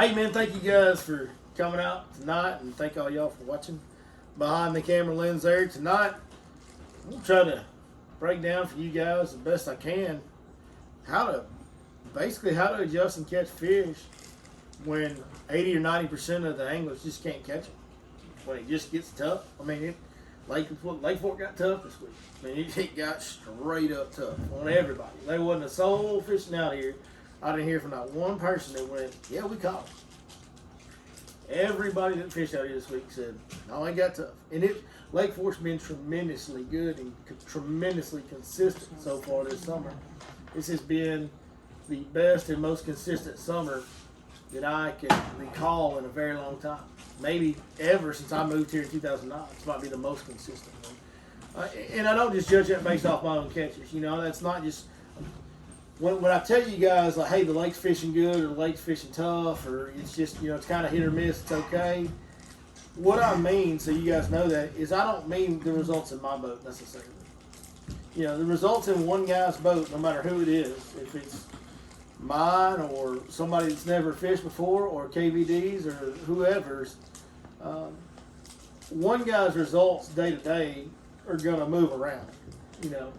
Hey man, thank you guys for coming out tonight, and thank all y'all for watching behind the camera lens there tonight. I'm try to break down for you guys the best I can how to adjust and catch fish when 80 or 90% of the anglers just can't catch them. When it just gets tough. I mean, Lake Fork got tough this week. I mean, it got straight up tough on everybody. There wasn't a soul fishing out here. I didn't hear from not one person that went, yeah, we caught them. Everybody that fished out here this week said, no, it got tough. And Lake Fork's been tremendously good and tremendously consistent so far this summer. This has been the best and most consistent summer that I can recall in a very long time. Maybe ever since I moved here in 2009. This might be the most consistent one. And I don't just judge that based off my own catches. You know, that's not just... When I tell you guys, like, hey, the lake's fishing good or the lake's fishing tough, or it's just, you know, it's kind of hit or miss, it's okay. What I mean, so you guys know that, is I don't mean the results in my boat necessarily. You know, the results in one guy's boat, no matter who it is, if it's mine or somebody that's never fished before or KVD's or whoever's, one guy's results day to day are going to move around. You know,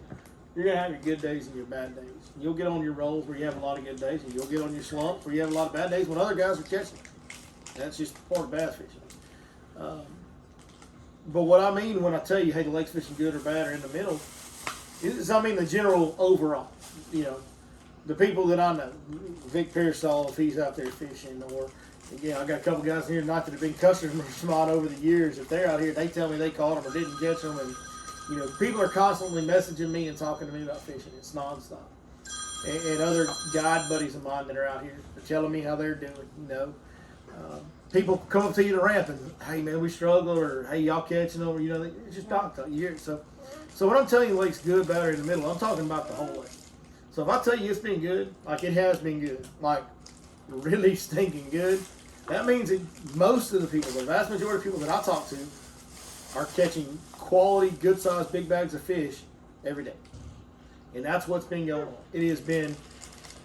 you're going to have your good days and your bad days. You'll get on your rolls where you have a lot of good days, and you'll get on your slumps where you have a lot of bad days when other guys are catching. That's just part of bass fishing. But what I mean when I tell you, hey, the lake's fishing good or bad or in the middle, is I mean the general overall. You know, the people that I know, Vic Pearsall, if he's out there fishing, or again, I got a couple guys here tonight that have been customers of mine over the years. If they're out here, they tell me they caught them or didn't catch them, and you know, people are constantly messaging me and talking to me about fishing. It's nonstop. And other guide buddies of mine that are out here are telling me how they're doing. You know, people come up to you to ramp and, hey man, we struggle, or hey, y'all catching them, or you know, it's just talk. You hear it. So when I'm telling you the lake's good, bad, or in the middle, I'm talking about the whole lake. So if I tell you it's been good, like it has been good, like really stinking good, that means that most of the people, the vast majority of people that I talk to, are catching quality, good-sized, big bags of fish every day. And that's what's been going on. It has been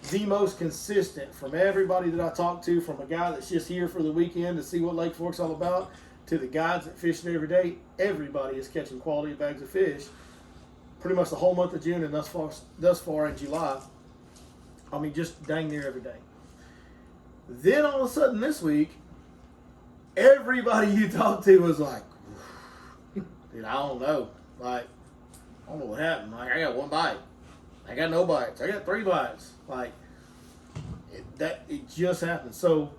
the most consistent from everybody that I talk to, from a guy that's just here for the weekend to see what Lake Fork's all about, to the guys that fish it every day. Everybody is catching quality bags of fish pretty much the whole month of June and thus far in July. I mean, just dang near every day. Then all of a sudden this week, everybody you talk to was like, dude, I don't know. Like, I don't know what happened. Like, I got one bite. I got no bites. I got 3 bites. Like, it just happened. So,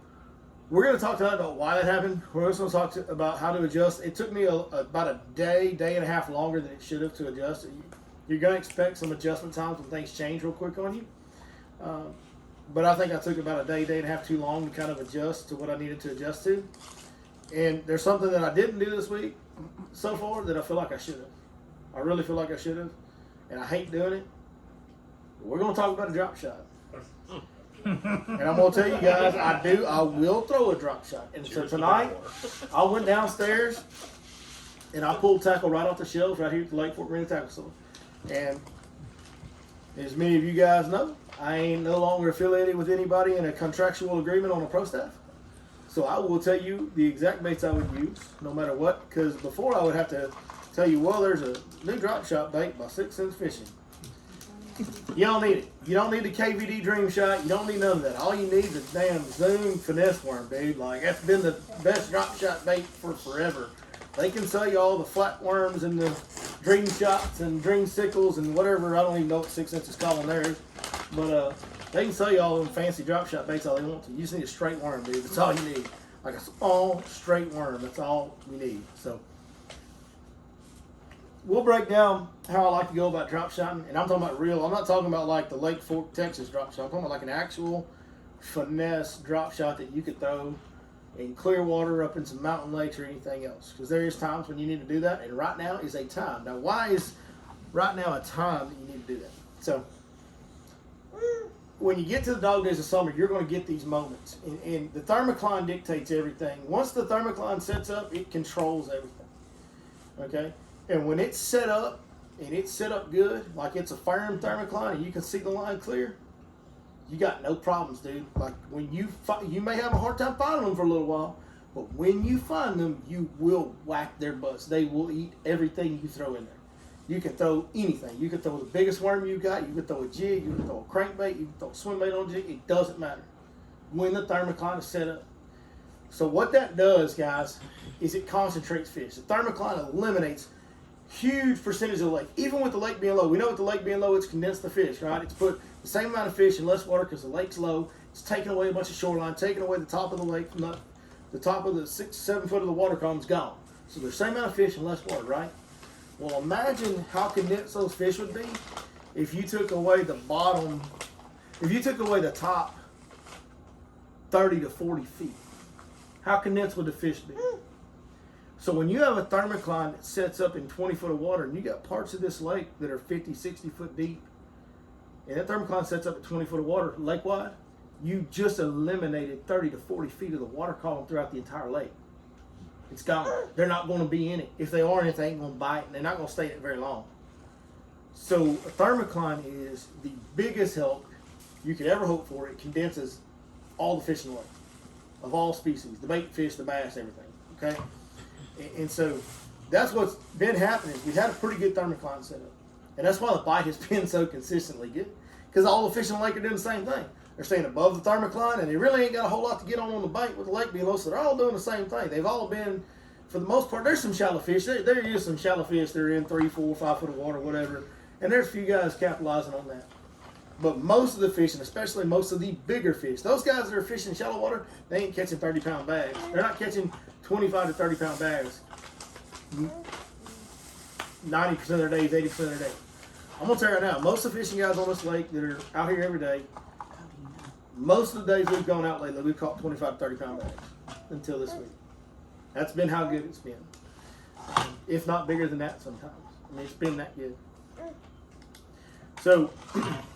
we're going to talk tonight about why that happened. We're also going to talk about how to adjust. It took me about a day and a half longer than it should have to adjust. You're going to expect some adjustment times when things change real quick on you. But I think I took about a day and a half too long to kind of adjust to what I needed to adjust to. And there's something that I didn't do this week so far that I feel like I should have. I really feel like I should have. And I hate doing it. But we're going to talk about a drop shot. And I'm going to tell you guys, I will throw a drop shot. And so tonight, I went downstairs and I pulled tackle right off the shelves right here at the Lake Fork Marine Tackle Store. And as many of you guys know, I ain't no longer affiliated with anybody in a contractual agreement on a pro staff. So I will tell you the exact baits I would use, no matter what. Because before I would have to tell you, well, there's a new drop shot bait by 6 Cents Fishing. You don't need it. You don't need the KVD Dream Shot. You don't need none of that. All you need is a damn Zoom finesse worm, dude. Like, that's been the best drop shot bait for forever. They can sell you all the flat worms and the dream shots and dream sickles and whatever. I don't even know what 6 Cents is calling theirs. But they can sell you all them fancy drop shot baits all they want to. You just need a straight worm, dude. That's all you need. Like a small, straight worm. That's all you need. So we'll break down how I like to go about drop shotting. And I'm talking about real. I'm not talking about like the Lake Fork, Texas drop shot. I'm talking about like an actual finesse drop shot that you could throw in clear water up in some mountain lakes or anything else. Because there is times when you need to do that. And right now is a time. Now, why is right now a time that you need to do that? So when you get to the dog days of summer, you're going to get these moments. And the thermocline dictates everything. Once the thermocline sets up, it controls everything. Okay? And when it's set up, and it's set up good, like it's a firm thermocline and you can see the line clear, you got no problems, dude. Like when you may have a hard time finding them for a little while, but when you find them, you will whack their butts. They will eat everything you throw in there. You can throw anything. You can throw the biggest worm you got. You can throw a jig. You can throw a crankbait. You can throw a swim bait on a jig. It doesn't matter when the thermocline is set up. So what that does, guys, is it concentrates fish. The thermocline eliminates huge percentage of the lake. Even with the lake being low, we know with the lake being low, it's condensed the fish, right? It's put the same amount of fish in less water because the lake's low. It's taking away a bunch of shoreline, taking away the top of the lake, from the top of the 6-7 foot of the water column's gone. So there's the same amount of fish and less water, right? Well, imagine how condensed those fish would be if you took away the bottom, if you took away the top 30 to 40 feet. How condensed would the fish be? So when you have a thermocline that sets up in 20 foot of water and you got parts of this lake that are 50, 60 foot deep, and that thermocline sets up at 20 foot of water lake wide, you just eliminated 30 to 40 feet of the water column throughout the entire lake. It's gone. They're not going to be in it. If they are in it, they ain't going to bite, and they're not going to stay in it very long. So a thermocline is the biggest help you could ever hope for. It condenses all the fish in the lake, of all species, the bait fish, the bass, everything, okay? And so that's what's been happening. We had a pretty good thermocline set up. And that's why the bite has been so consistently good. Because all the fish in the lake are doing the same thing. They're staying above the thermocline, and they really ain't got a whole lot to get on the bait with the lake being low, so they're all doing the same thing. They've all been, for the most part, there's some shallow fish. There is some shallow fish that are in 3, 4, 5 foot of water, whatever. And there's a few guys capitalizing on that. But most of the fish, and especially most of the bigger fish, those guys that are fishing in shallow water, they ain't catching 30-pound bags. They're not catching 25 to 30-pound bags 90% of their days, 80% of their days. I'm going to tell you right now, most of the fishing guys on this lake that are out here every day, most of the days we've gone out lately, we've caught 25 to 30-pound bags until this week. That's been how good it's been. If not bigger than that sometimes. I mean, it's been that good. So,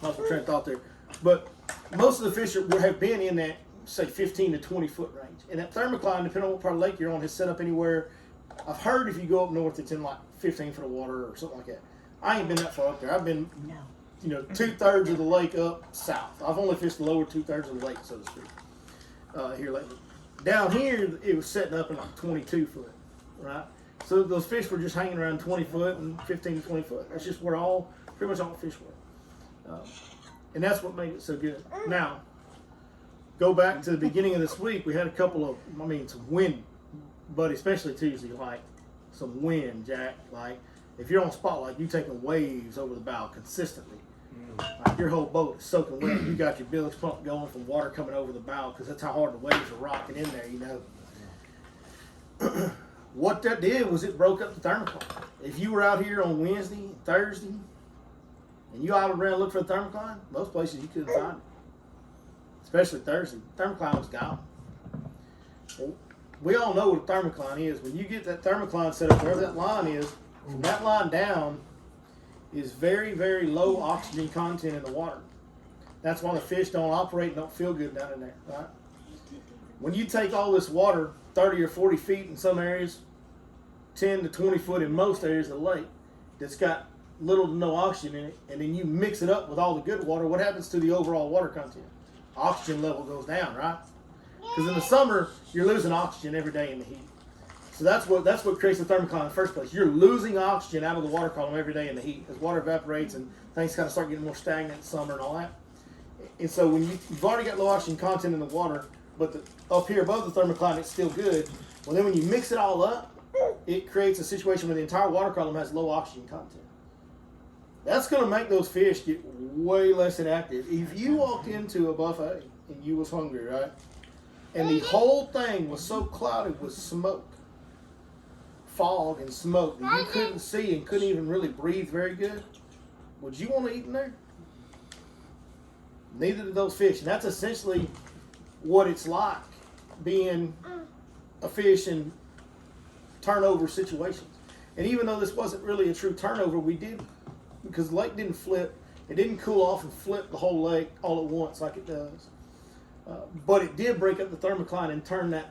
lost my train of thought there. But most of the fish have been in that, say, 15 to 20 foot range. And that thermocline, depending on what part of the lake you're on, has set up anywhere. I've heard if you go up north, it's in like 15 foot of water or something like that. I ain't been that far up there. I've been, 2/3 of the lake up south. I've only fished the lower 2/3 of the lake, so to speak, here lately. Down here, it was setting up in like 22 foot, right? So those fish were just hanging around 20 foot and 15 to 20 foot. That's just where pretty much all the fish were. And that's what made it so good. Now, go back to the beginning of this week. We had a couple of, some wind, but especially Tuesday, like some wind, Jack. Like if you're on spotlight, you're taking waves over the bow consistently. Like your whole boat is soaking wet. You got your bilge pump going from water coming over the bow because that's how hard the waves are rocking in there, What that did was it broke up the thermocline. If you were out here on Wednesday, Thursday, and you idled around and looked for the thermocline, most places you couldn't find it. Especially Thursday. The thermocline was gone. Well, we all know what a thermocline is. When you get that thermocline set up, wherever that line is, from that line down is very, very low oxygen content in the water. That's why the fish don't operate and don't feel good down in there, right? When you take all this water, 30 or 40 feet in some areas, 10 to 20 foot in most areas of the lake, that's got little to no oxygen in it, and then you mix it up with all the good water, what happens to the overall water content? Oxygen level goes down, right? Because in the summer, you're losing oxygen every day in the heat. So that's what creates the thermocline in the first place. You're losing oxygen out of the water column every day in the heat as water evaporates and things kind of start getting more stagnant in summer and all that. And so when you've already got low oxygen content in the water, but up here above the thermocline it's still good, well then when you mix it all up, it creates a situation where the entire water column has low oxygen content. That's going to make those fish get way less inactive. If you walked into a buffet and you was hungry, right, and the whole thing was so clouded with smoke, fog and smoke that you couldn't see and couldn't even really breathe very good, would you want to eat in there? Neither did those fish. And that's essentially what it's like being a fish in turnover situations. And even though this wasn't really a true turnover, we did, because the lake didn't flip, it didn't cool off and flip the whole lake all at once like it does. But it did break up the thermocline and turn that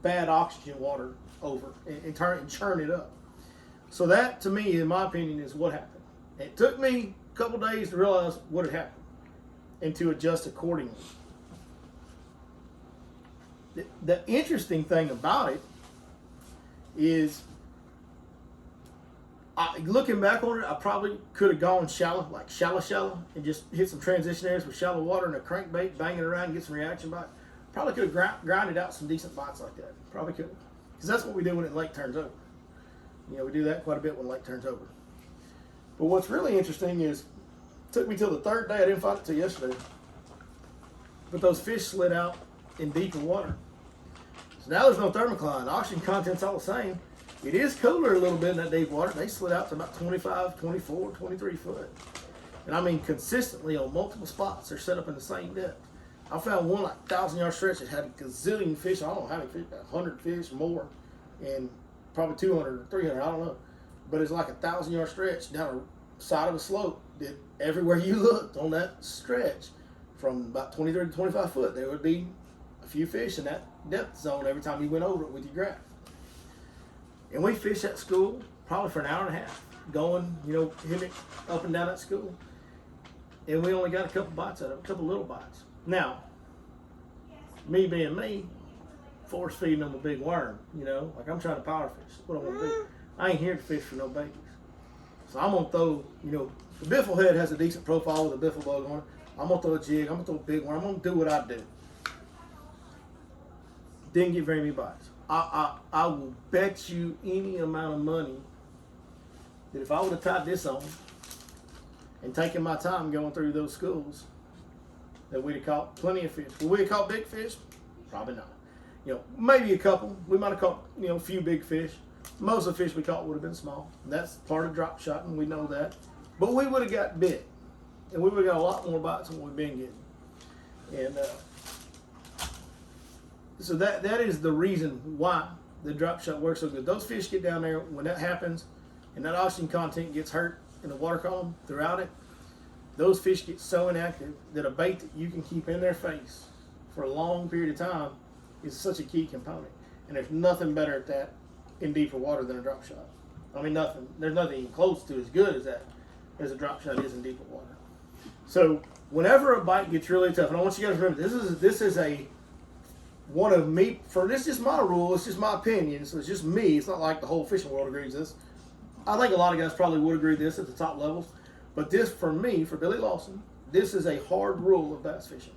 bad oxygen water over and churn it up. So that, to me, in my opinion, is what happened. It took me a couple days to realize what had happened. and to adjust accordingly. The interesting thing about it is, looking back on it, I probably could have gone shallow, and just hit some transition areas with shallow water and a crankbait, bang it around and get some reaction bite. Probably could have grinded out some decent bites like that. Probably could have. Because that's what we do when the lake turns over. You know, we do that quite a bit when the lake turns over. But what's really interesting is, it took me till the third day, I didn't find it till yesterday, but those fish slid out in deeper water. So now there's no thermocline. The oxygen content's all the same. It is cooler a little bit in that deep water. They slid out to about 25, 24, 23 foot. And I mean consistently on multiple spots. They're set up in the same depth. I found one like 1,000-yard stretch that had a gazillion fish. I don't know how many fish, 100 fish more, and probably 200 or 300, I don't know. But it's like a 1,000-yard stretch down the side of a slope that everywhere you looked on that stretch, from about 23 to 25 foot, there would be a few fish in that depth zone every time you went over it with your graph. And we fished at school probably for an hour and a half, going, you know, hitting it up and down at school. And we only got a couple bites out of it, a couple little bites. Now, me being me, force feeding them a big worm, you know, like I'm trying to power fish. That's what I want to do. I ain't here to fish for no babies. So I'm going to throw, you know, the biffle head has a decent profile with a biffle bug on it. I'm going to throw a jig, I'm going to throw a big worm, I'm going to do what I do. Didn't get very many bites. I will bet you any amount of money that if I would have tied this on and taken my time going through those schools, that we'd have caught plenty of fish. Would we have caught big fish? Probably not. You know, maybe a couple. We might have caught, you know, a few big fish. Most of the fish we caught would have been small. That's part of drop shot, and we know that. But we would have got bit, and we would have got a lot more bites than we've been getting. And so that is the reason why the drop shot works so good. Those fish get down there when that happens, and that oxygen content gets hurt in the water column throughout it. Those fish get so inactive that a bait that you can keep in their face for a long period of time is such a key component. And there's nothing better at that in deeper water than a drop shot. I mean, nothing. There's nothing even close to as good as that as a drop shot is in deeper water. So whenever a bite gets really tough, and I want you guys to remember, this is a one of me. For this is just my rule. It's just my opinion. So it's just me. It's not like the whole fishing world agrees this. I think a lot of guys probably would agree this at the top levels. But this, for me, for Billy Lawson, this is a hard rule of bass fishing.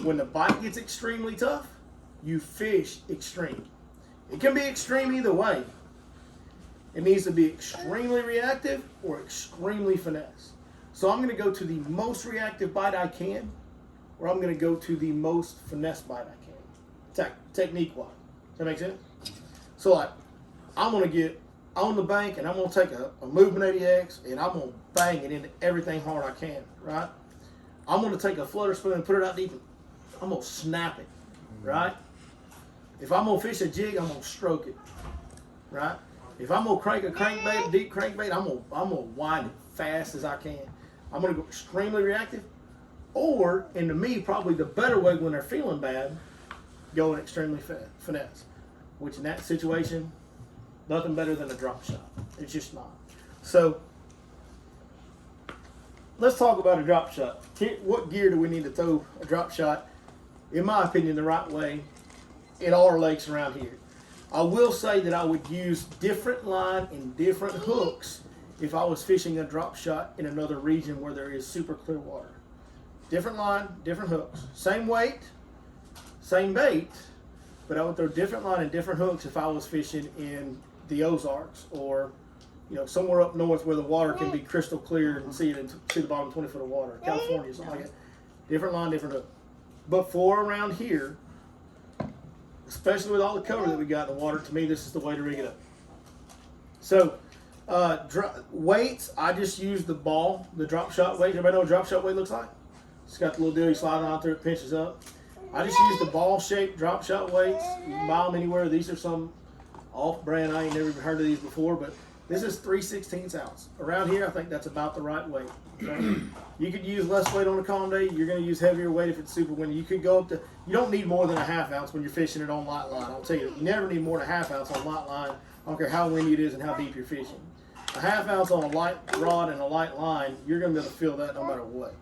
When the bite gets extremely tough, you fish extreme. It can be extreme either way. It needs to be extremely reactive or extremely finesse. So I'm going to go to the most reactive bite I can, or I'm going to go to the most finesse bite I can, technique-wise. Does that make sense? So like, I'm going to get on the bank and I'm going to take a movement 80X and I'm going to bang it into everything hard I can, right? I'm going to take a flutter spoon and put it out deep and I'm going to snap it, right? If I'm going to fish a jig, I'm going to stroke it, right? If I'm going to crank a crankbait, a deep crankbait, I'm going to wind it fast as I can. I'm going to go extremely reactive, or, and to me, probably the better way when they're feeling bad, going extremely finesse, which in that situation, nothing better than a drop shot. It's just not. So, let's talk about a drop shot. What gear do we need to throw a drop shot, in my opinion, the right way in all our lakes around here? I will say that I would use different line and different hooks if I was fishing a drop shot in another region where there is super clear water. Different line, different hooks. Same weight, same bait, but I would throw different line and different hooks if I was fishing in the Ozarks or, you know, somewhere up north where the water can be crystal clear and see the bottom 20 foot of water. California, something like that. Different line, different hook. But for around here, especially with all the cover that we got in the water, to me, this is the way to rig it up. So, weights, I just use the ball, the drop shot weight. Everybody know what drop shot weight looks like? It's got the little deal you slide on through, it pinches up. I just use the ball-shaped drop shot weights. You can buy them anywhere. These are some off-brand. I ain't never even heard of these before, but this is 3/16 ounce. Around here, I think that's about the right weight. Okay? You could use less weight on a calm day. You're going to use heavier weight if it's super windy. You could go up to, you don't need more than a half ounce when you're fishing it on light line. I'll tell you, you never need more than a half ounce on light line. I don't care how windy it is and how deep you're fishing. A half ounce on a light rod and a light line, you're going to be able to feel that no matter what.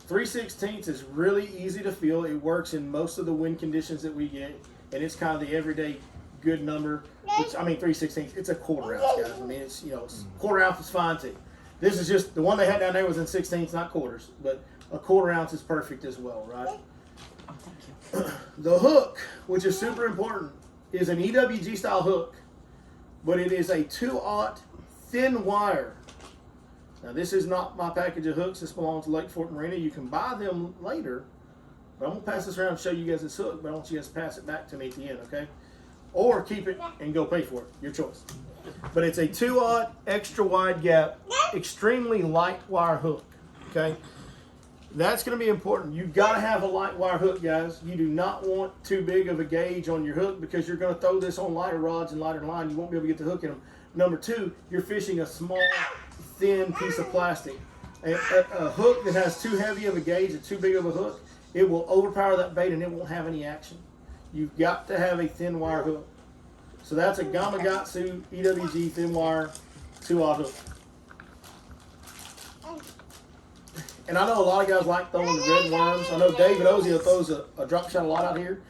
3/16 is really easy to feel. It works in most of the wind conditions that we get, and it's kind of the everyday good number. Which, I mean, 3/16, it's a quarter ounce, guys. I mean, it's, you know, quarter ounce is fine too. This is just, the one they had down there was in 16ths, not quarters, but a quarter ounce is perfect as well, right? The hook, which is super important, is an EWG style hook, but it is a 2/0 thin wire. Now, this is not my package of hooks. This belongs to Lake Fort Marina. You can buy them later, but I'm going to pass this around and show you guys this hook, but I want you guys to pass it back to me at the end, okay? Or keep it and go pay for it. Your choice. But it's a 2/0 extra wide gap, extremely light wire hook, okay? That's going to be important. You've got to have a light wire hook, guys. You do not want too big of a gauge on your hook because you're going to throw this on lighter rods and lighter line. You won't be able to get the hook in them. Number two, you're fishing a small, thin piece of plastic. A hook that has too heavy of a gauge and too big of a hook, it will overpower that bait and it won't have any action. You've got to have a thin wire hook. So that's a Gamakatsu EWG thin wire 2/0 hook. And I know a lot of guys like throwing red worms. I know David Ozio throws a drop shot a lot out here.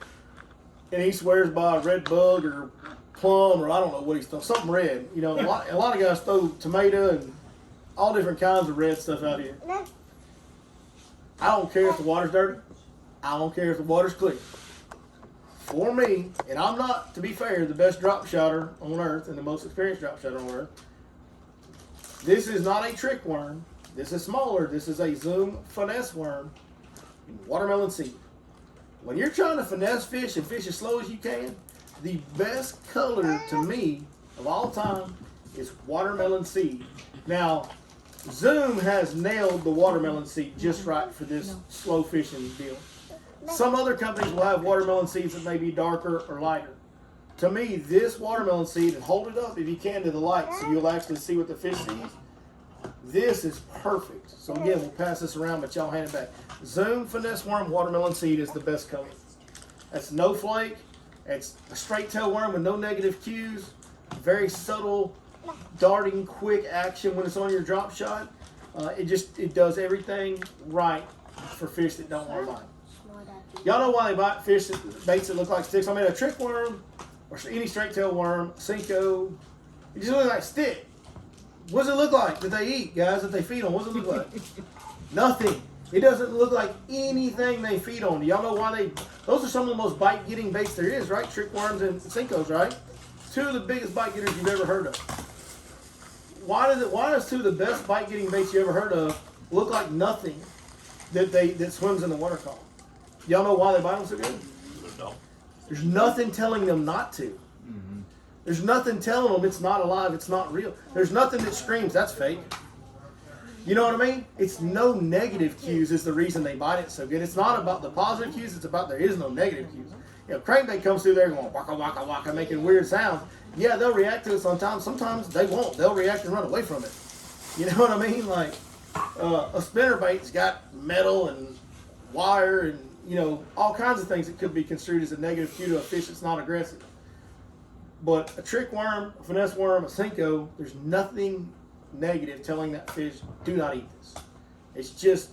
And he swears by a red bug or plum or I don't know what he's throwing. Something red. You know, a lot of guys throw tomato and all different kinds of red stuff out here. I don't care if the water's dirty. I don't care if the water's clear. For me, and I'm not, to be fair, the best drop shotter on earth and the most experienced drop shotter on earth, this is not a trick worm. This is smaller. This is a Zoom finesse worm, watermelon seed. When you're trying to finesse fish and fish as slow as you can, the best color to me of all time is watermelon seed. Now, Zoom has nailed the watermelon seed just right for this slow fishing deal. Some other companies will have watermelon seeds that may be darker or lighter. To me, this watermelon seed, and hold it up if you can to the light so you'll actually see what the fish sees. This is perfect. So again, we'll pass this around, but y'all hand it back. Zoom finesse worm watermelon seed is the best color. That's no flake. It's a straight tail worm with no negative cues. Very subtle, darting, quick action when it's on your drop shot. It does everything right for fish that don't want to bite. Y'all know why they bite fish baits that look like sticks? I mean, a trick worm or any straight tail worm, Cinco, it just looks like a stick. What does it look like that they eat, guys, that they feed on? What does it look like? Nothing. It doesn't look like anything they feed on. Y'all know why those are some of the most bite-getting baits there is, right? Trick worms and Cincos, right? Two of the biggest bite getters you've ever heard of. Why does two of the best bite-getting baits you ever heard of look like nothing that swims in the water column? Y'all know why they bite them so good? There's nothing telling them not to. There's nothing telling them it's not alive, it's not real. There's nothing that screams, that's fake. You know what I mean? It's no negative cues is the reason they bite it so good. It's not about the positive cues, it's about there is no negative cues. You know, crankbait comes through there going waka waka waka, making weird sounds. Yeah, they'll react to it sometimes. Sometimes they won't. They'll react and run away from it. You know what I mean? Like a spinnerbait's got metal and wire and, you know, all kinds of things that could be construed as a negative cue to a fish that's not aggressive. But a trick worm, a finesse worm, a Cinco, there's nothing negative telling that fish, do not eat this. It's just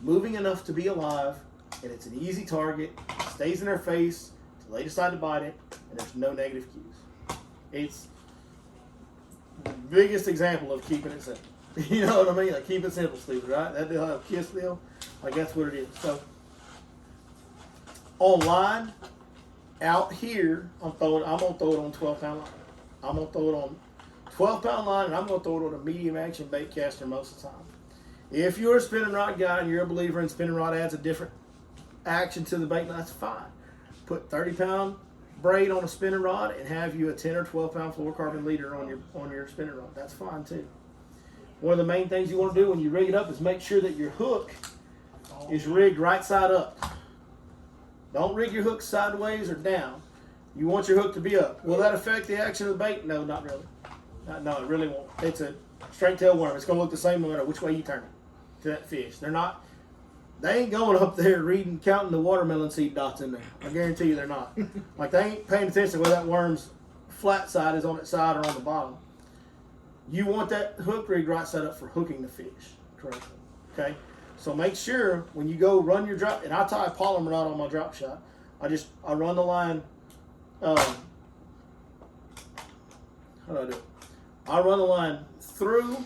moving enough to be alive, and it's an easy target, stays in their face until they decide to bite it, and there's no negative cues. It's the biggest example of keeping it simple. You know what I mean? Like, keep it simple, Steve, right? That deal, that kiss deal, like that's what it is. So, online, out here, I'm gonna throw it on 12-pound line. I'm gonna throw it on 12-pound line, and I'm gonna throw it on a medium action bait caster most of the time. If you're a spinning rod guy and you're a believer in spinning rod adds a different action to the bait, that's fine. Put 30-pound braid on a spinning rod and have you a 10 or 12-pound fluorocarbon leader on your spinning rod. That's fine too. One of the main things you want to do when you rig it up is make sure that your hook is rigged right side up. Don't rig your hook sideways or down. You want your hook to be up. Will that affect the action of the bait? No, not really. No, it really won't. It's a straight tail worm. It's going to look the same no matter which way you turn it to that fish. They ain't going up there counting the watermelon seed dots in there. I guarantee you they're not. Like, they ain't paying attention to where that worm's flat side is on its side or on the bottom. You want that hook rigged right side up for hooking the fish correctly. Okay? So make sure when you go run your drop, and I tie a polymer knot on my drop shot. I run the line. How do I do it? I run the line through,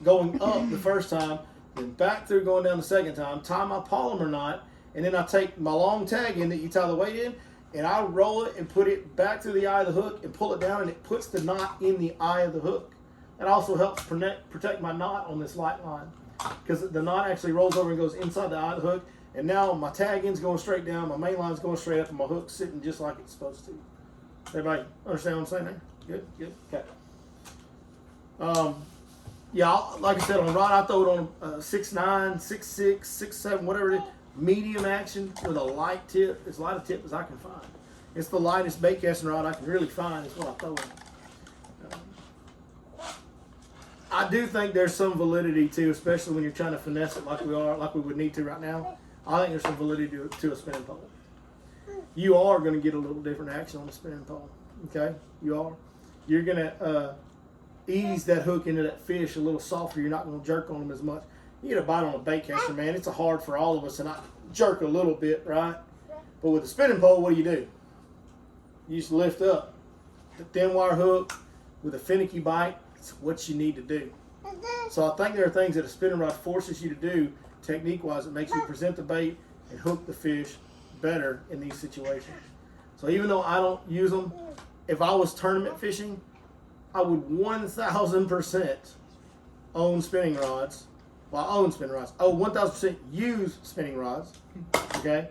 going up the first time, then back through going down the second time. Tie my polymer knot, and then I take my long tag in that you tie the weight in, and I roll it and put it back through the eye of the hook and pull it down, and it puts the knot in the eye of the hook. That also helps protect my knot on this light line, because the knot actually rolls over and goes inside the eye of the hook. And now my tag end's going straight down, my main line's going straight up, and my hook's sitting just like it's supposed to. Everybody understand what I'm saying there? Good, good, okay. Yeah, like I said, on rod I throw it on 6'9", 6'6", 6'7", whatever it is, medium action with a light tip, as light a tip as I can find. It's the lightest bait casting rod I can really find is what I throw in. I do think there's some validity too, especially when you're trying to finesse it like we would need to right now. I think there's some validity to a spinning pole. You are going to get a little different action on the spinning pole. Okay, you are. You're going to ease that hook into that fish a little softer. You're not going to jerk on them as much. You get a bite on a bait caster, man. It's hard for all of us to not jerk a little bit, right? But with the spinning pole, what do? You just lift up. The thin wire hook with a finicky bite. It's what you need to do. So I think there are things that a spinning rod forces you to do, technique-wise, that makes you present the bait and hook the fish better in these situations. So even though I don't use them, if I was tournament fishing, I would 1,000% own spinning rods. Well, I own spinning rods. I would 1,000% use spinning rods, okay,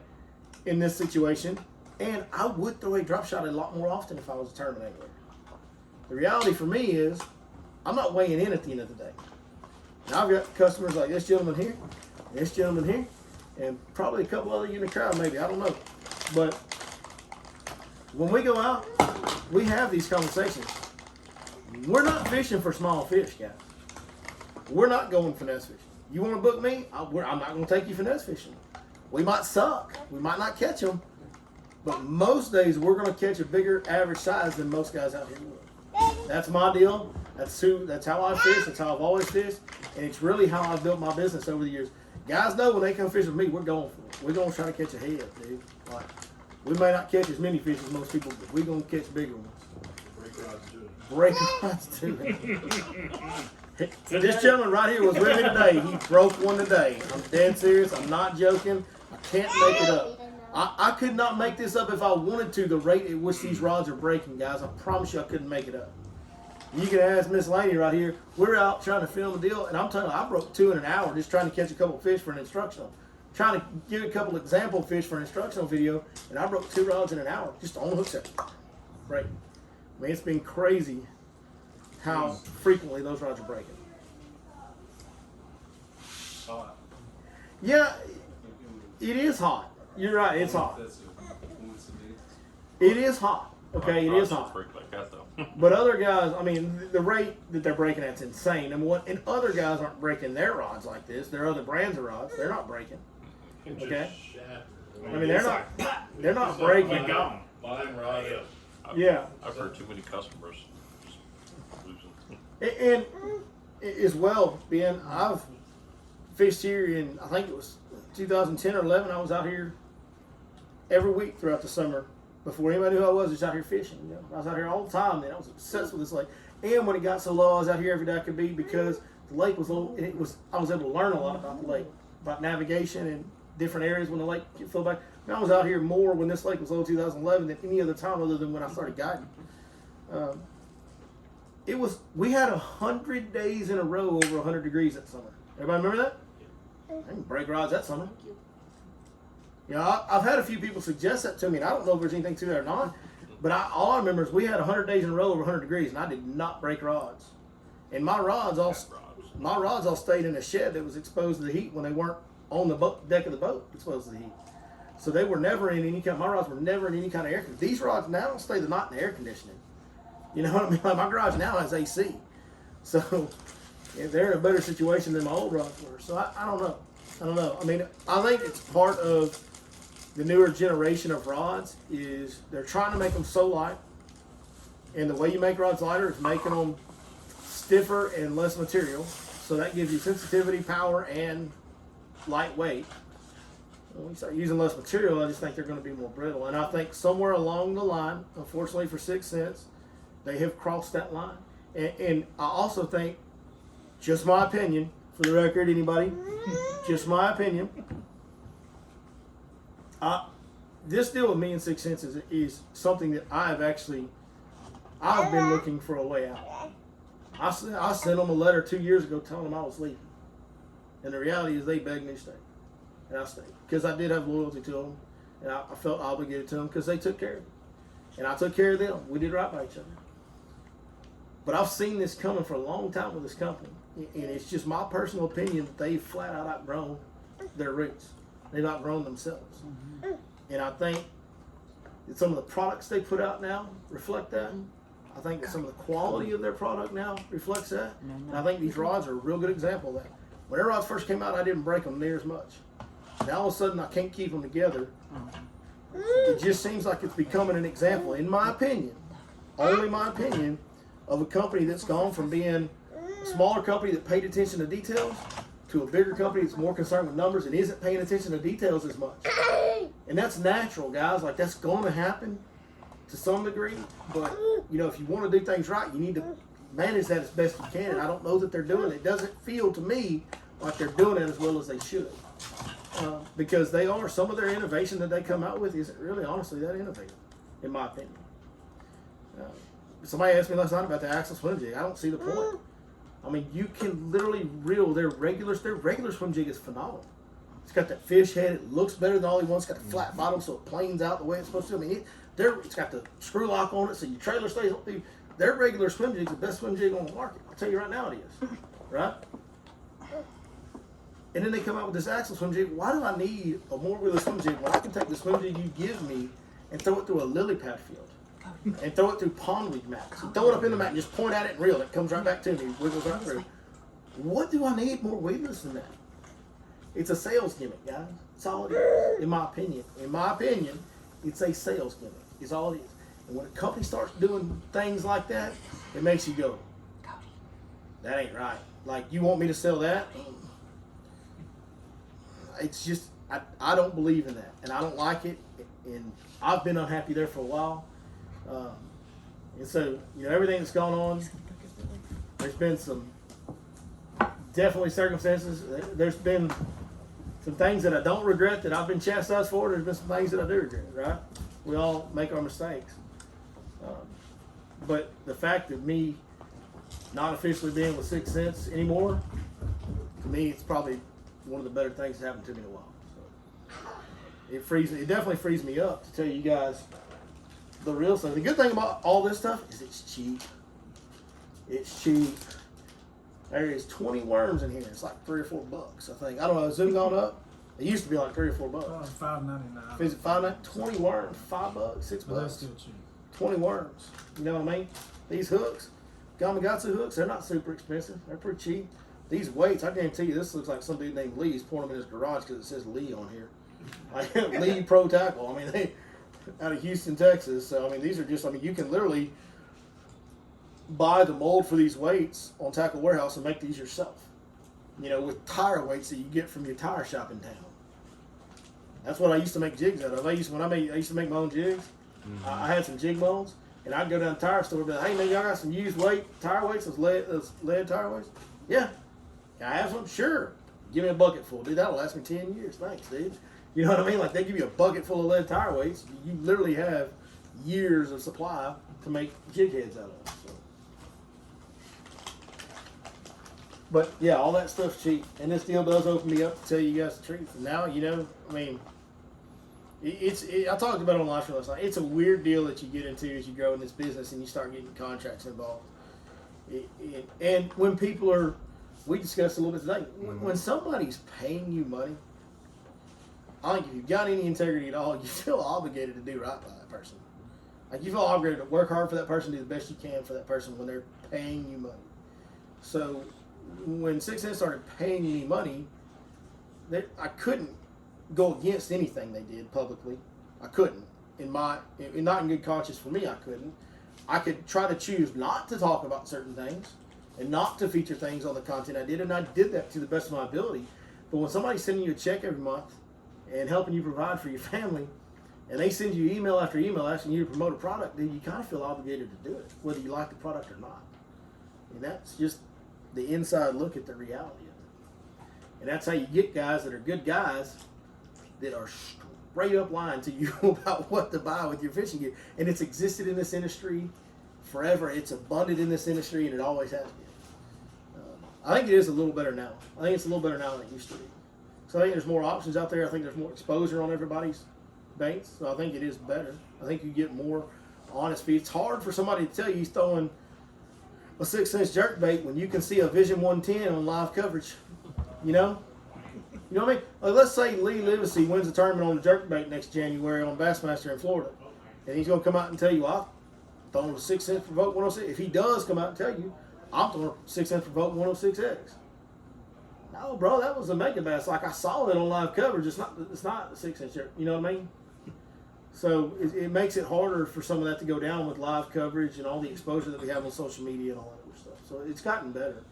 in this situation. And I would throw a drop shot a lot more often if I was a tournament angler. The reality for me is, I'm not weighing in at the end of the day. Now I've got customers like this gentleman here, this gentleman here, and probably a couple other in the crowd maybe, I don't know. But when we go out, we have these conversations. We're not fishing for small fish, guys. We're not going finesse fishing. You want to book me? I'm not going to take you finesse fishing. We might suck. We might not catch them. But most days we're going to catch a bigger average size than most guys out here would. That's my deal. That's how I fish. That's how I've always fished. And it's really how I've built my business over the years. Guys know when they come fish with me, we're going for it. We're going to try to catch a head, dude. Like, we may not catch as many fish as most people, but we're going to catch bigger ones. Break rods too. This gentleman right here was with me today. He broke one today. I'm dead serious. I'm not joking. I can't make it up. I could not make this up if I wanted to, the rate at which these rods are breaking, guys. I promise you I couldn't make it up. You can ask Miss Laney right here. We're out trying to film a deal, and I'm telling you, I broke 2 in an hour just trying to catch a couple fish for an instructional. Trying to give a couple example fish for an instructional video, and I broke 2 rods in an hour just on the hook set. Right. I mean, it's been crazy how frequently those rods are breaking. Yeah, it is hot. You're right, it's hot. It is hot. Okay, it is hot. But other guys, I mean, the rate that they're breaking at's insane. Number one, and other guys aren't breaking their rods like this. There are other brands of rods. They're not breaking. Okay. I mean, they're not breaking. Yeah. I've heard too many customers just losing. And as well, Ben, I've fished here in, I think it was 2010 or 11. I was out here every week throughout the summer. Before anybody knew who I was just out here fishing. You know? I was out here all the time. Then I was obsessed with this lake. And when it got so low, I was out here every day I could be, because the lake was low. And I was able to learn a lot about the lake, about navigation and different areas when the lake filled back. And I was out here more when this lake was low 2011 than any other time other than when I started guiding. We had 100 days in a row over 100 degrees that summer. Everybody remember that? I didn't break rods that summer. Yeah, I've had a few people suggest that to me, and I don't know if there's anything to that or not. But all I remember is we had 100 days in a row over 100 degrees, and I did not break rods. And my rods all stayed in a shed that was exposed to the heat when they weren't on the deck of the boat exposed to the heat. So they were never in any kind. My rods were never in any kind of air conditioning. These rods now don't stay the night in air conditioning. You know what I mean? Like my garage now has AC, so yeah, they're in a better situation than my old rods were. So I don't know. I mean, I think it's part of the newer generation of rods is they're trying to make them so light, and the way you make rods lighter is making them stiffer and less material. So that gives you sensitivity, power, and lightweight. When we start using less material, I just think they're going to be more brittle. And I think somewhere along the line, unfortunately for 6 cents, they have crossed that line. And I also think, just my opinion, for the record, anybody, just my opinion, this deal with me and 6 cents is something that I've been looking for a way out. I sent them a letter 2 years ago telling them I was leaving. And the reality is they begged me to stay. And I stayed. Because I did have loyalty to them. And I felt obligated to them because they took care of me. And I took care of them. We did right by each other. But I've seen this coming for a long time with this company. And it's just my personal opinion that they've flat out outgrown their roots. They've outgrown themselves. Mm-hmm. And I think that some of the products they put out now reflect that. I think that some of the quality of their product now reflects that. And I think these rods are a real good example of that. When their rods first came out, I didn't break them near as much. Now all of a sudden, I can't keep them together. It just seems like it's becoming an example, in my opinion, only my opinion, of a company that's gone from being a smaller company that paid attention to details to a bigger company that's more concerned with numbers and isn't paying attention to details as much. And that's natural, guys. Like, that's going to happen to some degree. But, you know, if you want to do things right, you need to manage that as best you can. And I don't know that they're doing it. It doesn't feel to me like they're doing it as well as they should. Because they are. Some of their innovation that they come out with isn't really, honestly, that innovative, in my opinion. Somebody asked me last night about the axle swim jig. I don't see the point. I mean, you can literally reel their regular swim jig is phenomenal. It's got that fish head. It looks better than all he wants. It's got the flat bottom so it planes out the way it's supposed to. I mean, it's got the screw lock on it so your trailer stays on. Their regular swim jig is the best swim jig on the market. I'll tell you right now it is. Right? And then they come out with this axle swim jig. Why do I need a more wheeler swim jig when I can take the swim jig you give me and throw it through a lily pad field? And throw it through pondweed mats. So throw it up in the mat and just point at it and reel it. It comes right back to me, wiggles right through. What do I need more wheelers than that? It's a sales gimmick, guys. That's all it is, in my opinion. In my opinion, it's a sales gimmick. It's all it is. And when a company starts doing things like that, it makes you go, that ain't right. Like, you want me to sell that? It's just, I don't believe in that. And I don't like it. And I've been unhappy there for a while. And so, you know, everything that's gone on, there's been some definitely circumstances. There's been some things that I don't regret that I've been chastised for. There's been some things that I do regret, right? We all make our mistakes. But the fact of me not officially being with 6 cents anymore, to me, it's probably one of the better things that happened to me in a while. So it definitely frees me up to tell you guys the real stuff. The good thing about all this stuff is it's cheap. It's cheap. There is 20 worms in here. It's like $3 or $4, I think. I don't know. Has it gone up? It used to be like $3 or $4. $5.99. Is it $5.99? 20 worms, $5, $6. But that's still cheap. 20 worms. You know what I mean? These hooks, Gamakatsu hooks, they're not super expensive. They're pretty cheap. These weights, I guarantee you, this looks like some dude named Lee. He's pouring them in his garage because it says Lee on here. Like, Lee Pro Tackle. I mean, they out of Houston, Texas. So, I mean, these are just, I mean, you can literally buy the mold for these weights on Tackle Warehouse and make these yourself. You know, with tire weights that you get from your tire shop in town. That's what I used to make jigs out of. I used to make my own jigs. Mm-hmm. I had some jig molds, and I'd go down to the tire store and be like, hey man, y'all got some used tire weights, those lead tire weights? Yeah. Can I have some? Sure. Give me a bucket full. Dude, that'll last me 10 years. Thanks, dude. You know what I mean? Like, they give you a bucket full of lead tire weights. You literally have years of supply to make jig heads out of. So. But, yeah, all that stuff's cheap. And this deal does open me up to tell you guys the truth. And now, you know, I mean, I talked about it on live show last night. It's a weird deal that you get into as you grow in this business and you start getting contracts involved. And when people are, we discussed a little bit today, when somebody's paying you money, I think if you've got any integrity at all, you feel obligated to do right by that person. Like, you feel obligated to work hard for that person, do the best you can for that person when they're paying you money. So when 6 Cents started paying me money, I couldn't go against anything they did publicly. I couldn't. Not in good conscience for me, I couldn't. I could try to choose not to talk about certain things and not to feature things on the content I did, and I did that to the best of my ability. But when somebody's sending you a check every month and helping you provide for your family, and they send you email after email asking you to promote a product, then you kind of feel obligated to do it, whether you like the product or not. And that's just the inside look at the reality of it. And that's how you get guys that are good guys that are straight up lying to you about what to buy with your fishing gear. And it's existed in this industry forever. It's abundant in this industry, and it always has been. I think it is a little better now. I think it's a little better now than it used to be. So I think there's more options out there. I think there's more exposure on everybody's baits. So I think it is better. I think you get more honest feed. It's hard for somebody to tell you he's throwing a 6-inch jerkbait when you can see a Vision 110 on live coverage. You know? You know what I mean? Like, let's say Lee Livesey wins the tournament on the jerkbait next January on Bassmaster in Florida. And he's going to come out and tell you, I'm throwing a 6-inch for Vote 106. If he does come out and tell you, I'm throwing a 6-inch for Vote 106X. No, bro, that was a mega bass. Like, I saw it on live coverage. It's not a 6-inch jerk. You know what I mean? So it makes it harder for some of that to go down with live coverage and all the exposure that we have on social media and all that other stuff. So it's gotten better,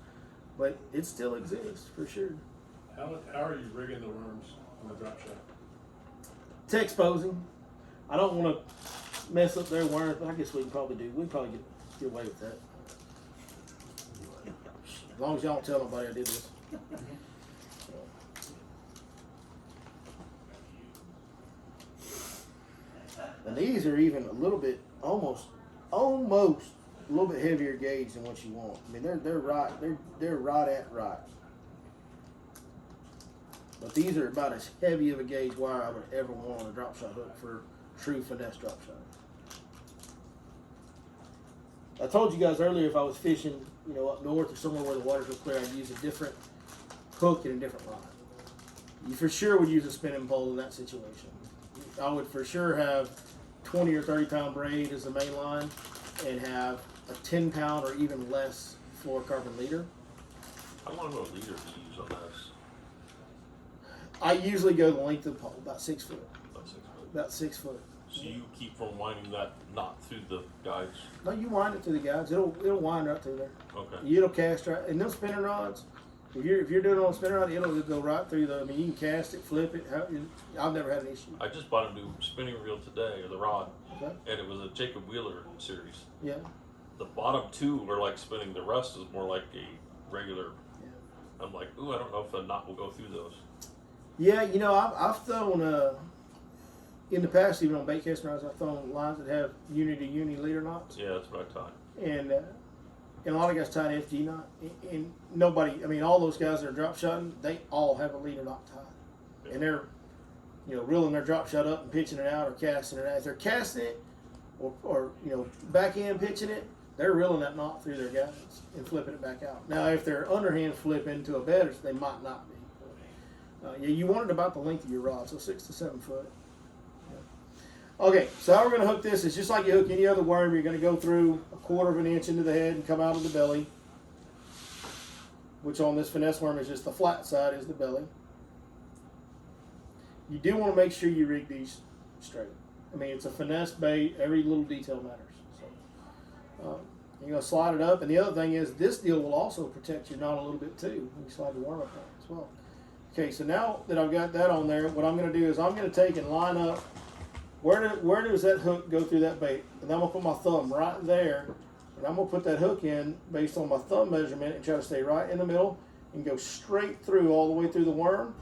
but it still exists for sure. How are you rigging the worms on the drop shot? To exposing. I don't want to mess up their worms, but I guess we can probably do. We can probably get away with that. As long as y'all don't tell nobody I did this. And these are even a little bit, almost a little bit heavier gauge than what you want. I mean, they're right at right. But these are about as heavy of a gauge wire I would ever want on a drop shot hook for true finesse drop shot. I told you guys earlier if I was fishing, up north or somewhere where the waters were clear, I'd use a different hook and a different line. You for sure would use a spinning pole in that situation. I would for sure have 20 or 30 pound braid as the main line and have a 10 pound or even less fluorocarbon leader. How long of a leader do you use on this? I usually go the length of the pole, about 6 foot. About 6 foot. About 6 foot. So you keep from winding that knot through the guides? No, you wind it through the guides. It'll wind right through there. Okay. It'll cast right. And those spinning rods, if you're doing it on a spinning rod, it'll go right through the. I mean, you can cast it, flip it. I've never had an issue. I just bought a new spinning reel today, or the rod, Okay. and it was a Jacob Wheeler series. Yeah. The bottom two are like spinning. The rest is more like a regular. Yeah. I'm like, ooh, I don't know if the knot will go through those. Yeah, I've thrown in the past, even on baitcasting rods, I've thrown lines that have uni leader knots. Yeah, that's what I thought. And a lot of guys tie an FG knot. And nobody, I mean, all those guys that are drop shotting, they all have a leader knot tied. Yeah. And they're, reeling their drop shot up and pitching it out or casting it out. If they're casting it or back end pitching it, they're reeling that knot through their guides and flipping it back out. Now, if they're underhand flipping to a bed, they might not be. You want it about the length of your rod, so 6 to 7 foot. Yeah. Okay, so how we're going to hook this is just like you hook any other worm. You're going to go through 1/4 of an inch into the head and come out of the belly, which on this finesse worm is just the flat side is the belly. You do want to make sure you rig these straight. I mean, it's a finesse bait. Every little detail matters. So you're going to slide it up. And the other thing is this deal will also protect your knot a little bit too. You slide the worm up there as well. Okay, so now that I've got that on there, what I'm going to do is I'm going to take and line up where does that hook go through that bait? And I'm going to put my thumb right there, and I'm going to put that hook in based on my thumb measurement and try to stay right in the middle and go straight through all the way through the worm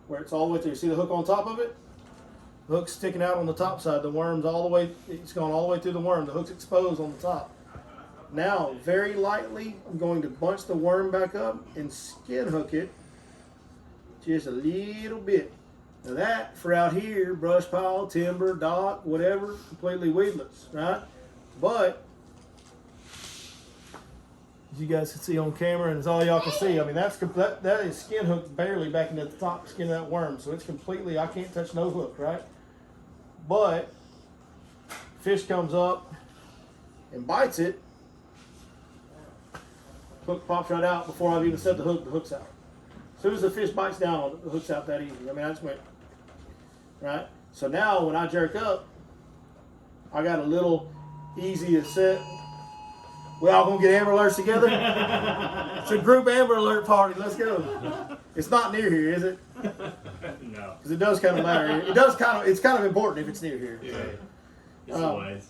where it's all the way through. See the hook on top of it? The hook's sticking out on the top side. The worm's all the way, it's going all the way through the worm. The hook's exposed on the top. Now, very lightly, I'm going to bunch the worm back up and skin hook it just a little bit. Now that, for out here, brush pile, timber, dock, whatever, completely weedless, right? But, as you guys can see on camera, and it's all y'all can see, I mean, that is skin hooked barely back into the top skin of that worm. So it's completely, I can't touch no hook, right? But, fish comes up and bites it, hook pops right out before I've even set the hook's out. As soon as the fish bites down, the hook's out that easy. I mean, I just went, right? So now when I jerk up, I got a little easy to set. We all gonna get Amber Alerts together? It's a group Amber Alert party. Let's go. It's not near here, is it? No. Because it does kind of matter. It's kind of important if it's near here. Yeah. It's Um, wise.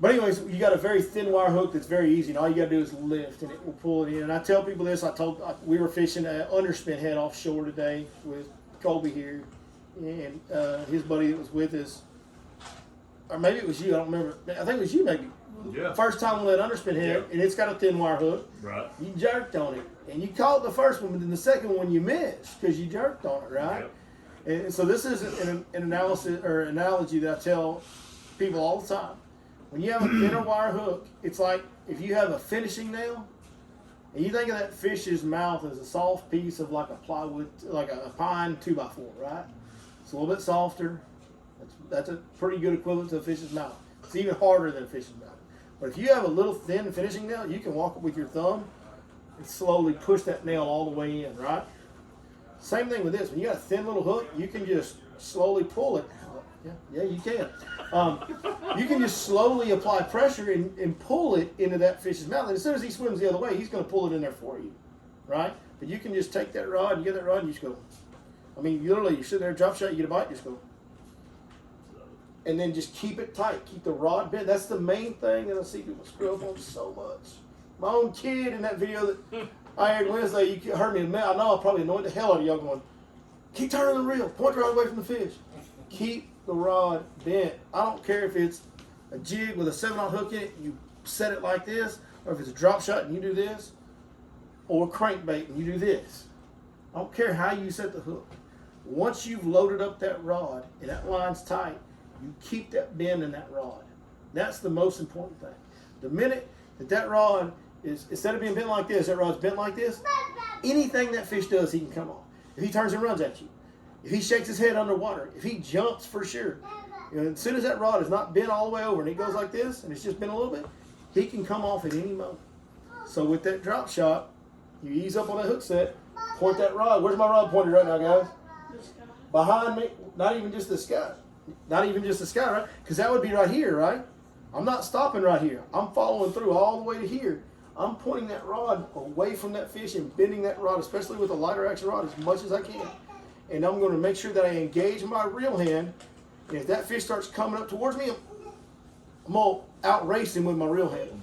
But anyways, you got a very thin wire hook that's very easy, and all you got to do is lift, and it will pull it in. And I tell people this. We were fishing an underspin head offshore today with Colby here, and his buddy that was with us, or maybe it was you. I don't remember. I think it was you, maybe. Yeah. First time on that underspin head, and it's got a thin wire hook. Right. You jerked on it, and you caught the first one, but then the second one you missed because you jerked on it, right? Yep. And so this is an analysis or analogy that I tell people all the time. When you have a thinner wire hook, it's like if you have a finishing nail, and you think of that fish's mouth as a soft piece of like a plywood, like a pine 2x4, right? It's a little bit softer. That's a pretty good equivalent to a fish's mouth. It's even harder than a fish's mouth. But if you have a little thin finishing nail, you can walk with your thumb and slowly push that nail all the way in, right? Same thing with this. When you got a thin little hook, you can just slowly pull it. Yeah, you can. You can just slowly apply pressure and pull it into that fish's mouth. And as soon as he swims the other way, he's going to pull it in there for you, right? But you can just take that rod, you get that rod, and you just go. I mean, literally, you sit there, drop shot, you get a bite, just go. And then just keep it tight. Keep the rod bent. That's the main thing that I see people screw up on so much. My own kid in that video that I aired Wednesday, you heard me in the I know I probably annoyed the hell out of y'all going, keep turning the reel, point the rod away from the fish. Keep the rod bent. I don't care if it's a jig with a 7/0 hook in it, you set it like this, or if it's a drop shot and you do this, or crankbait and you do this. I don't care how you set the hook. Once you've loaded up that rod and that line's tight, you keep that bend in that rod. That's the most important thing. The minute that rod is, instead of being bent like this, that rod's bent like this, anything that fish does, he can come off. If he turns and runs at you, if he shakes his head underwater, if he jumps for sure, as soon as that rod is not bent all the way over and it goes like this and it's just bent a little bit, he can come off at any moment. So with that drop shot, you ease up on that hook set, point that rod. Where's my rod pointed right now, guys? Behind me, not even just the sky. Not even just the sky, right? Because that would be right here, right? I'm not stopping right here. I'm following through all the way to here. I'm pointing that rod away from that fish and bending that rod, especially with a lighter action rod, as much as I can. And I'm going to make sure that I engage my reel hand. And if that fish starts coming up towards me, I'm going to outrace him with my reel handle.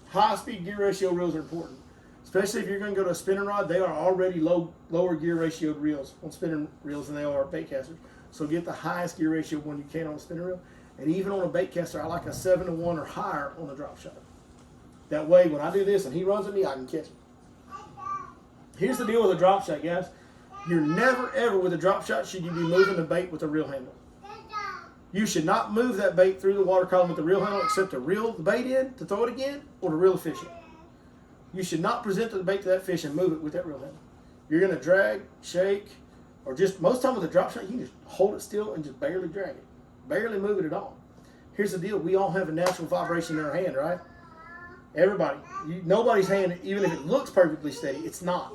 High-speed gear ratio reels are important. Especially if you're going to go to a spinning rod, they are already lower gear ratioed reels on spinning reels than they are bait casters. So get the highest gear ratio one you can on a spinning reel. And even on a bait caster, I like a 7-1 or higher on a drop shot. That way, when I do this and he runs at me, I can catch him. Here's the deal with a drop shot, guys. You're never, ever with a drop shot should you be moving the bait with a reel handle. You should not move that bait through the water column with the reel handle except to reel the bait in, to throw it again, or to reel the fish in. You should not present the bait to that fish and move it with that reel handle. You're going to drag, shake, or just, most time with a drop shot, you can just hold it still and just barely drag it. Barely move it at all. Here's the deal. We all have a natural vibration in our hand, right? Everybody. Nobody's hand, even if it looks perfectly steady, it's not.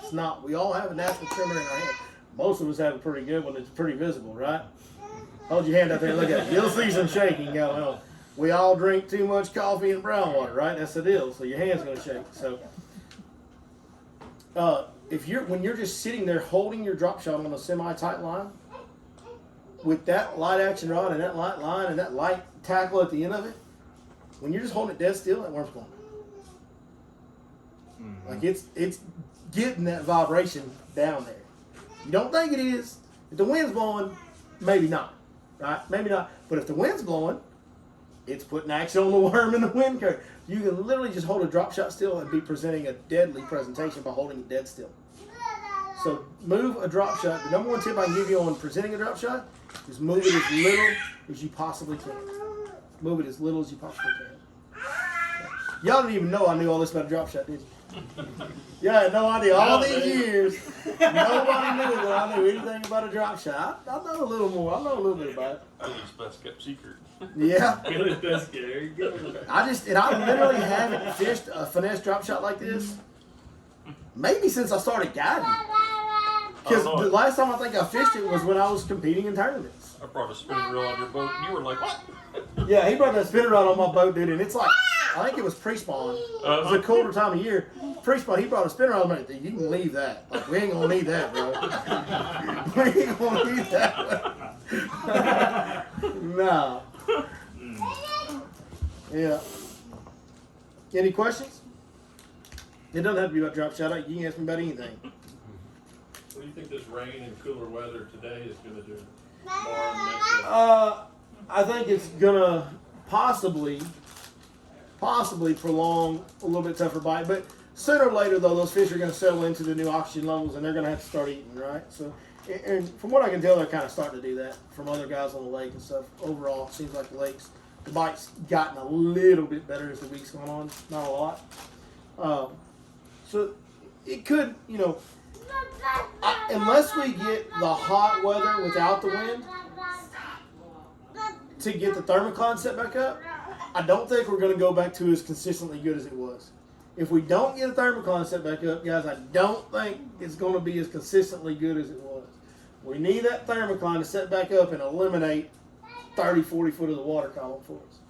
It's not. We all have a natural tremor in our hand. Most of us have a pretty good one. It's pretty visible, right? Hold your hand out there and look at it. You'll see some shaking going on. We all drink too much coffee and brown water, right? That's the deal. So your hand's going to shake. So when you're just sitting there holding your drop shot on a semi-tight line, with that light action rod and that light line and that light tackle at the end of it, when you're just holding it dead still, that worm's going. Mm-hmm. Like it's getting that vibration down there. You don't think it is. If the wind's blowing, maybe not. Right? Maybe not. But if the wind's blowing, it's putting action on the worm in the wind current. You can literally just hold a drop shot still and be presenting a deadly presentation by holding it dead still. So move a drop shot. The number one tip I can give you on presenting a drop shot is move it as little as you possibly can. Move it as little as you possibly can. Y'all didn't even know I knew all this about a drop shot, did you? Yeah, I had no idea. All these years, nobody knew that I knew anything about a drop shot. I know a little more. I know a little bit about it. That was his best kept secret. Yeah. Really does scary. I literally haven't fished a finesse drop shot like this maybe since I started guiding. Because the last time I think I fished it was when I was competing in tournaments. I brought a spinning reel on your boat, and you were like, what? Yeah, he brought that spinning rod on my boat, dude, and it's like, I think it was pre-spawn. It was a colder time of year. Priest, he brought a spinner on. You can leave that. Like, we ain't gonna need that, bro. We ain't gonna need that. No. Yeah. Any questions? It doesn't have to be about drop shot. You can ask me about anything. What do you think this rain and cooler weather today is going to do? Tomorrow and the next day? I think it's gonna possibly prolong a little bit tougher bite, but sooner or later though, those fish are gonna settle into the new oxygen levels and they're gonna have to start eating, right? So, and from what I can tell, they're kind of starting to do that from other guys on the lake and stuff. Overall, it seems like the bite's gotten a little bit better as the week's gone on, not a lot. So it could, unless we get the hot weather without the wind to get the thermocline set back up, I don't think we're going to go back to as consistently good as it was. If we don't get a thermocline set back up, guys, I don't think it's going to be as consistently good as it was. We need that thermocline to set back up and eliminate 30, 40 foot of the water column for us.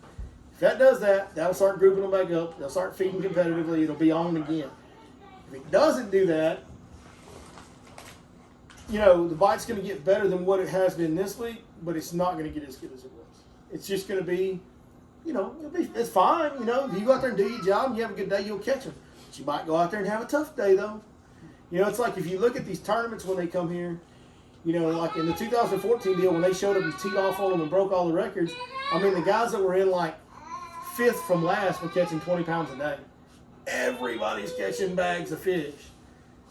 If that does that, that'll start grouping them back up. They'll start feeding competitively. It'll be on again. If it doesn't do that, the bite's going to get better than what it has been this week, but it's not going to get as good as it was. It's just going to be, it's fine. If you go out there and do your job and you have a good day, you'll catch them. But you might go out there and have a tough day, though. It's like if you look at these tournaments when they come here, like in the 2014 deal when they showed up and teed off on them and broke all the records, the guys that were in like 5th from last were catching 20 pounds a day. Everybody's catching bags of fish.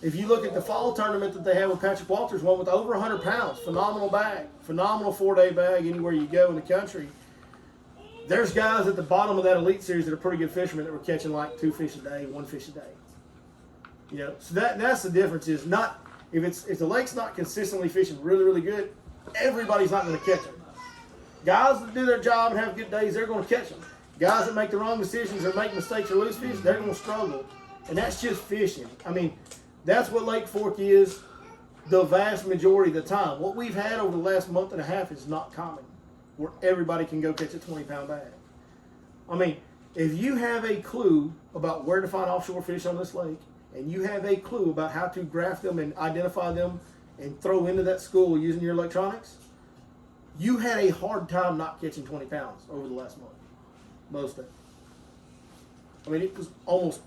If you look at the fall tournament that they had with Patrick Walters, one with over 100 pounds, phenomenal bag, phenomenal 4-day bag anywhere you go in the country. There's guys at the bottom of that elite series that are pretty good fishermen that were catching like 2 fish a day, 1 fish a day. So that's the difference. Is not if the lake's not consistently fishing really, really good, everybody's not going to catch them. Guys that do their job and have good days, they're going to catch them. Guys that make the wrong decisions or make mistakes or lose fish, they're going to struggle. And that's just fishing. That's what Lake Fork is the vast majority of the time. What we've had over the last month and a half is not common, where everybody can go catch a 20-pound bag. If you have a clue about where to find offshore fish on this lake, and you have a clue about how to graph them and identify them and throw into that school using your electronics, you had a hard time not catching 20 pounds over the last month. Most of it. It was almost...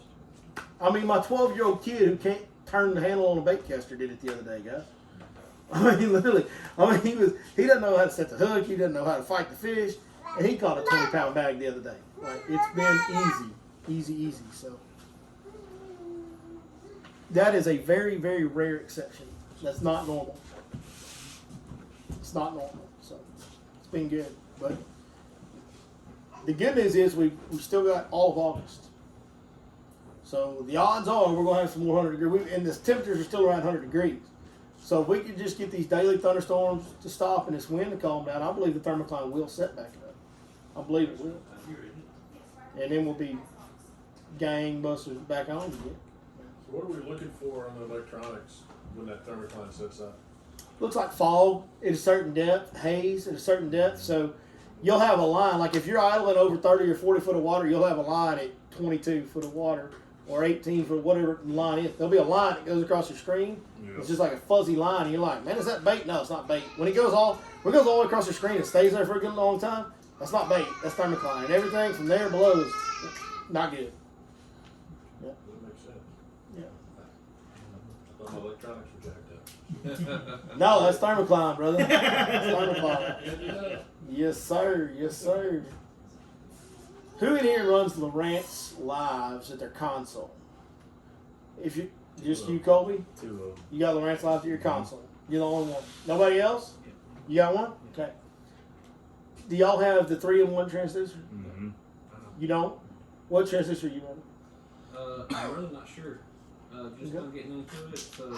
my 12-year-old kid who can't turn the handle on a bait caster did it the other day, guys. Literally. He doesn't know how to set the hook. He doesn't know how to fight the fish. And he caught a 20-pound bag the other day. It's been easy. So that is a very, very rare exception. That's not normal. It's not normal. So it's been good. But the good news is we've still got all of August. So the odds are we're going to have some more 100 degrees. And the temperatures are still around 100 degrees. So if we could just get these daily thunderstorms to stop and this wind to calm down, I believe the thermocline will set back up. I believe it will. And then we'll be gangbusters back on again. So what are we looking for on the electronics when that thermocline sets up? Looks like fog at a certain depth, haze at a certain depth. So you'll have a line, like if you're idling over 30 or 40 foot of water, you'll have a line at 22 foot of water or 18 foot, whatever the line is. There'll be a line that goes across your screen. Yep. It's just like a fuzzy line. And you're like, man, is that bait? No, it's not bait. When it goes all the way across your screen and stays there for a good long time, that's not bait. That's thermocline. And everything from there below is not good. Yeah. That makes sense. Yeah. I thought my electronics were jacked up. No, that's thermocline, brother. That's thermocline. Yes, sir. Yes, sir. Who in here runs Lowrance Lives at their console? If you just you, Colby? 2 of them. You got Lowrance Lives at your console. You're the only one. Nobody else? You got one? Okay. Do y'all have the 3-in-1 transducer? Mm-hmm. You don't? What transducer are you running? I'm really not sure. Just kind of getting into it, so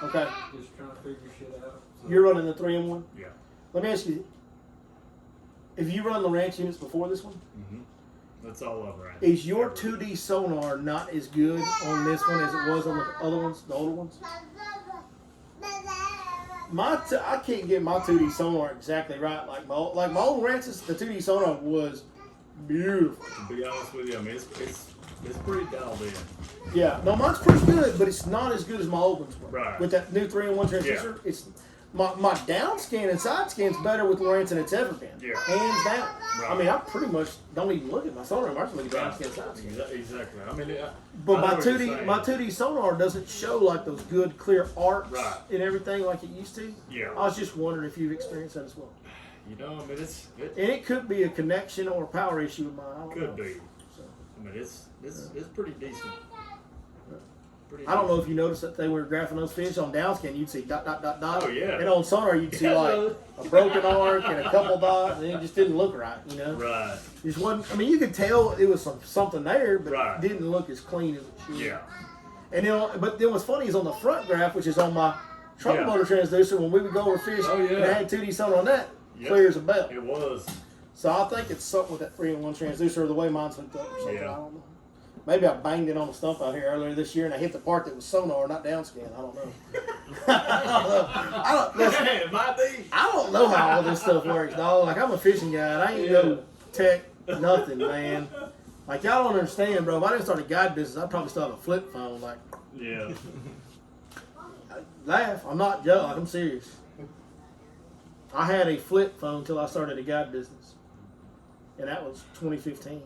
Okay. just trying to figure shit out. So. You're running the 3-in-1? Yeah. Let me ask you, have you run Lowrance units before this one? Mm-hmm. That's all I've ran. Is your 2D sonar not as good on this one as it was on the other ones, the older ones? I can't get my 2D sonar exactly right. Like my old Lowrance's, the 2D sonar was Beautiful. To be honest with you, I mean, it's pretty dialed in. Yeah, no, mine's pretty good, but it's not as good as my old ones were. Right. With that new 3-in-1 transducer, it's my down scan and side scan's better with Lawrence than it's ever been. Yeah. Hands down. Right. I mean, I pretty much don't even look at my sonar. I just look at down scan, side scan. Exactly. I mean, But I my know what you're 2D saying. my 2D sonar doesn't show like those good clear arcs Right. and everything like it used to. Yeah. I was just wondering if you've experienced that as well. You know, I mean, And it could be a connection or a power issue with mine. I don't know. could be. So, I mean, it's pretty decent. Pretty I don't know decent. if you noticed that they were graphing those fish on downscan. You'd see dot dot dot dot. Oh, yeah. And on sonar you'd see Yeah. like a broken arc and a couple dots, and it just didn't look right. You know. Right. Just wasn't. I mean, you could tell it was something there, but Right. it didn't look as clean as it should. Yeah. And but then what's funny is on the front graph, which is on my trouble Yeah. motor transducer, when we would go over fish Oh, yeah. and I had 2D sonar on that, Yep. clear as a bell. It was. So I think it's something with that 3-in-1 transducer or the way mine's hooked up or something. Yeah. I don't know. Maybe I banged it on the stump out here earlier this year and I hit the part that was sonar, not downscan. I don't know. Listen, It might be. I don't know how all this stuff works, dog. Like, I'm a fishing guy and I ain't no tech, nothing, man. Like, y'all don't understand, bro. If I didn't start a guide business, I'd probably still have a flip phone. Like, Yeah. laugh. I'm not joking. Like, I'm serious. I had a flip phone until I started a guide business. And that was 2015.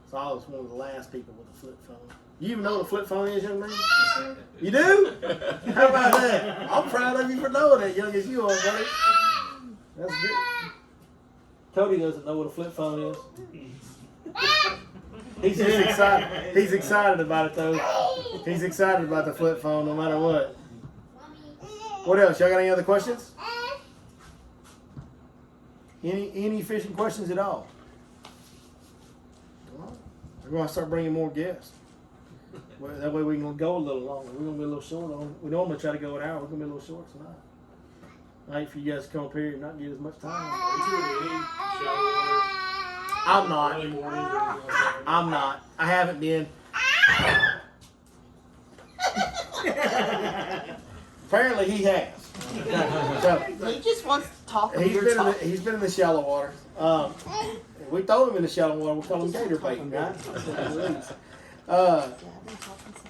So I was one of the last people with a flip phone. You even know what a flip phone is, young man? You do? How about that? I'm proud of you for knowing that, young as you are, buddy. That's good. Cody doesn't know what a flip phone is. He's just excited. He's excited about it, though. He's excited about the flip phone no matter what. What else? Y'all got any other questions? Any fishing questions at all? Well, we're going to start bringing more guests. Well, that way we can go a little longer. We're going to be a little short on. We normally try to go an hour. We're going to be a little short tonight. I hate for you guys to come up here and not get as much time. Are you doing any shallow water? I'm not. Early mornings or anything like that? I'm not. I haven't been. Apparently he has. So, He just wants to talk and he's you're been talking. he's been in the shallow water. We throw him in the shallow water. We call him gator bait, right? That's what it is.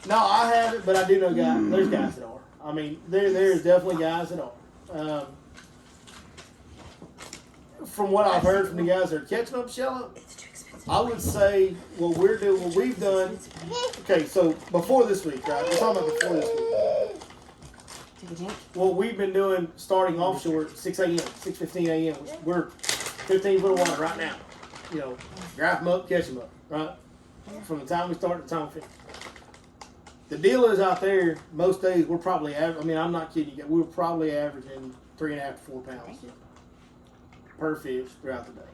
No, I haven't, but I do know guys. There's guys that are. I mean, there's definitely guys that are. From what I've heard from the guys that are catching up shallow, I would say what we've done. Okay, so before this week, right? We're talking about before this week. What we've been doing, starting offshore at 6 a.m., 6:15 a.m. We're 15 foot of water right now. You know, grab them up, catch them up, right? From the time we start to the time we finish. The deal is out there, most days we're probably, I mean, I'm not kidding you, we're probably averaging 3.5 to 4 pounds per fish throughout the day.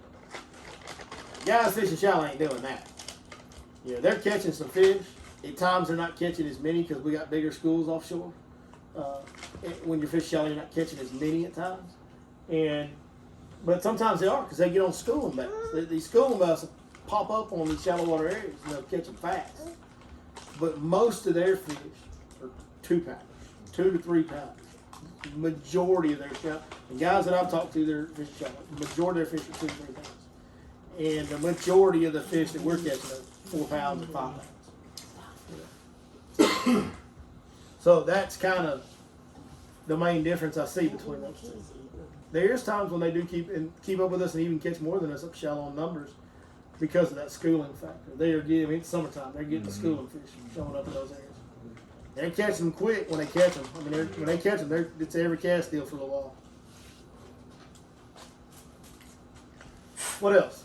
Guys fishing shallow ain't doing that. You know, they're catching some fish. At times they're not catching as many because we got bigger schools offshore. When you're fishing shallow, you're not catching as many at times. But sometimes they are because they get on schooling baits. These schooling baits pop up on these shallow water areas and they'll catch them fast. But most of their fish are 2 pounders, 2 to 3 pounders. Majority of their shallow, the guys that I've talked to, they're fish shallow. Majority of their fish are 2 to 3 pounds. And the majority of the fish that we're catching are 4 pounds and 5 pounds. So that's kind of the main difference I see between those two. There's times when they do keep up with us and even catch more than us up shallow on numbers because of that schooling factor. They are getting, I mean, it's summertime, they're getting the schooling fish showing up in those areas. They're catching them quick when they catch them. I mean, when they catch them, it's every cast deal for a little while. What else?